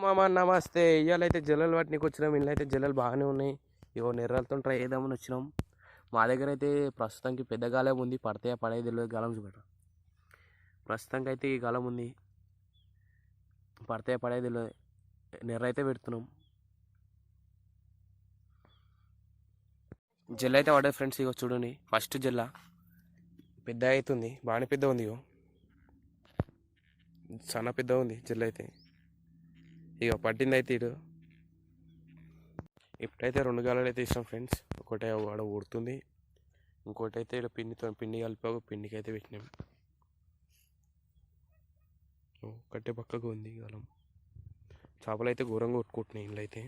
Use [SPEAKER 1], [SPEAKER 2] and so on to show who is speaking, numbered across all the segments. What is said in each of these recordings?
[SPEAKER 1] మామ నమస్తే. ఇవాళ అయితే జల్లలు పట్టినకి వచ్చినాం. ఇంట్లో అయితే జల్లలు బాగానే ఉన్నాయి. ఇవో నెర్రలతో ట్రై చేద్దామని వచ్చినాం. మా దగ్గర అయితే ప్రస్తుతానికి పెద్ద గాలం ఉంది. పడితే పడేది తెలియదు. గాలం చూపెట్ట ప్రస్తుతానికి అయితే ఈ గాలం ఉంది. పడితే పడేది తెలియదు. నెర్ర అయితే పెడుతున్నాం. జల్ల అయితే పడే ఫ్రెండ్స్. ఇగో చూడండి, ఫస్ట్ జల్ల పెద్ద అవుతుంది. బాగానే పెద్ద ఉంది. ఇగో చాలా పెద్ద ఉంది జల్ల అయితే. ఇక పట్టింది అయితే ఇటు. ఇప్పుడైతే రెండు గాలాలు అయితే ఇస్తాం ఫ్రెండ్స్. ఒకటి ఆడ ఊడుతుంది, ఇంకోటి అయితే ఇక్కడ పిండి కలిపి పిండికి అయితే పెట్టినాం. కట్టే పక్కకు ఉంది గాలం. చేపలు అయితే ఘోరంగా కొట్టుకుంటున్నాయి. ఇంట్లో అయితే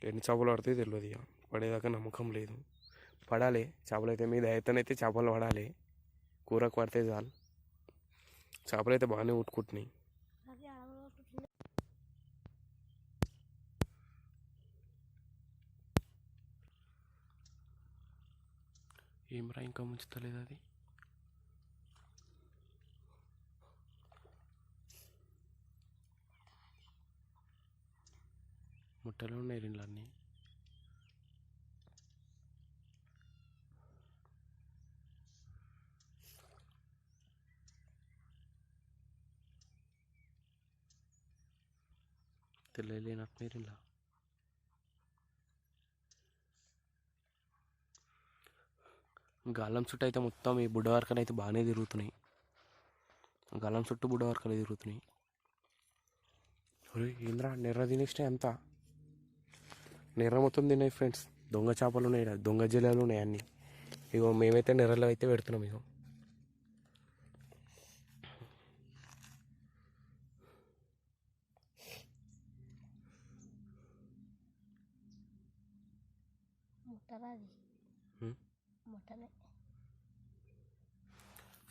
[SPEAKER 1] ఎన్ని చేపలు పడితే తెలియదు. ఇక పడేదాకా నమ్మకం లేదు. పడాలి చేపలు అయితే. మీద అయితేనైతే చేపలు పడాలి. కూరకు పడితే చాలు. చేపలు అయితే బాగానే కొట్టుకుంటున్నాయి. ఏమరా ఇంకా ముంచుతలేదు అది. ముట్టలు ఉన్నాయి ఇంట్లో అన్నీ. తెలియలేనట్టు ఇలా గాలం చుట్టూ అయితే మొత్తం ఈ బుడ్డ వరకలు అయితే బాగానే తిరుగుతున్నాయి. గాలం చుట్టూ బుడ్డ వరకలు తిరుగుతున్నాయి. ఏంద్రా నెర్ర తినేస్తే ఎంత నెర్ర మొత్తం తిన్నాయి ఫ్రెండ్స్. దొంగ చేపలు ఉన్నాయి, దొంగ జలాలు ఉన్నాయి అన్నీ. ఇగో మేమైతే నెర్రలో అయితే పెడుతున్నాం. ఇగో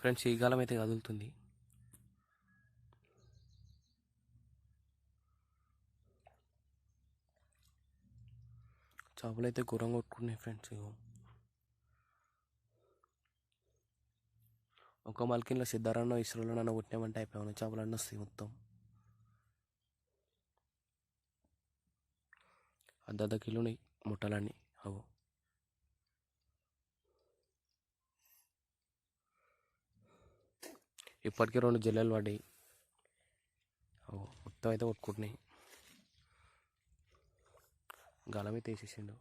[SPEAKER 1] ఫ్రెండ్స్, ఈ గాలం అయితే కదులుతుంది. చేపలు అయితే ఘోరంగా కొట్టుకున్నాయి ఫ్రెండ్స్. ఇగో ఒక మల్కిన్లో సిద్ధారన్న ఇసురులో నన్ను కొట్టినామంటే అయిపోయాను. చేపలు అన్నీ వస్తాయి మొత్తం. అర్ధ కిలో ఉన్నాయి ముట్టలన్నీ. అవు ఇప్పటికే రెండు జల్లెలు పడ్డాయి. అవు మొత్తం అయితే కొట్టుకుంటున్నాయి. గాలం అయితే వేసేసిండు.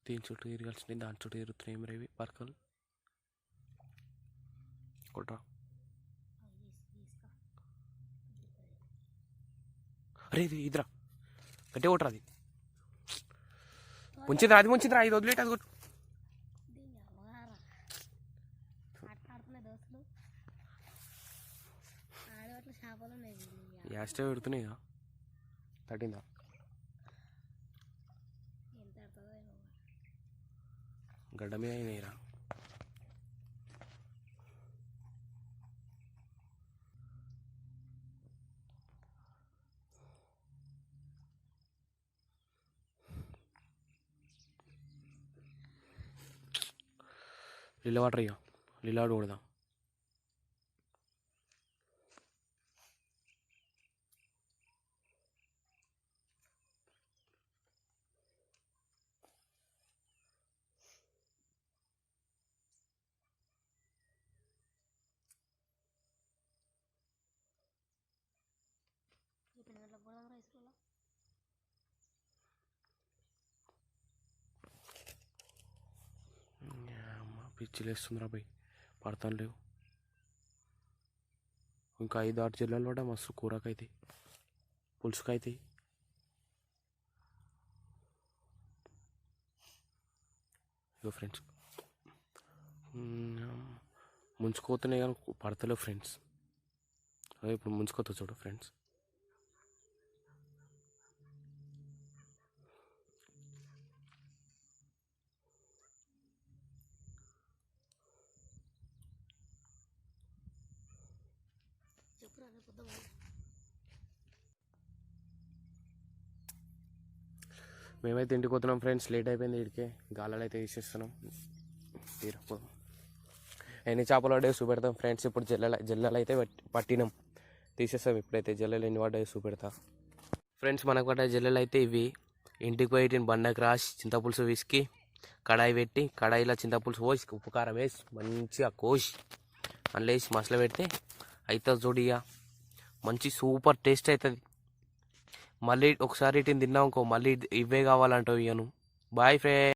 [SPEAKER 1] దీని చుట్టూ తిరగాల్సినవి దాని చుట్టూ తిరుగుతున్నాయి. మరి ఇవి పర్కలు కొట్రా. అరే ఇది ఇదిరా గట్టే కొట్టరా. అది ముంచిందిరా, అది ముంచిందిరా. ఇది వదిలేట అది కొట్టు. యాస్టే పెడుతున్నాయి. తగ్గిందా గడ్డ మీద అయినాయిరా. లిల్ల వాటర్ ఇక లిల్లాడు కొడదాం. పిచ్చిలు వేస్తుందిరా పోయి. పడతాను లేవు. ఇంకా 5-6 జిల్లాలు కూడా మస్తు కూరకైతే పులుసుకైతే. ఇగో ఫ్రెండ్స్ ముంచుకోతున్నాయి కానీ పడతలేవు ఫ్రెండ్స్. అదే ఇప్పుడు ముంచుకోతా చూడు ఫ్రెండ్స్. మేమైతే ఇంటికి పోతున్నాం ఫ్రెండ్స్, లేట్ అయిపోయింది. ఇడికే గాలాలు అయితే తీసేస్తున్నాం. తీరపోదాం. ఎన్ని చేపలు పడ్డాయో చూపెడతాం ఫ్రెండ్స్. ఇప్పుడు జల్లెలు అయితే పట్టినాం, తీసేస్తాం. ఇప్పుడైతే జల్లెలు ఎన్ని పడ్డాయో చూపెడతా ఫ్రెండ్స్. మనకు పడ్డ జల్లెలు అయితే ఇవి. ఇంటికి పోయి బండకు రాసి చింతపులుసు విసికి కడాయి పెట్టి, కడాయిలో చింతపులుసు పోసి ఉప్పు కారం వేసి మంచిగా కోసి అందులో వేసి మసలు పెడితే అవుతుంది చూడిగా, మంచి సూపర్ టేస్ట్ అవుతుంది. మళ్ళీ ఒకసారి ఇటు తిన్నావు ఇంకో మళ్ళీ ఇవే కావాలంటావు ఇయ్యను. Bye friends.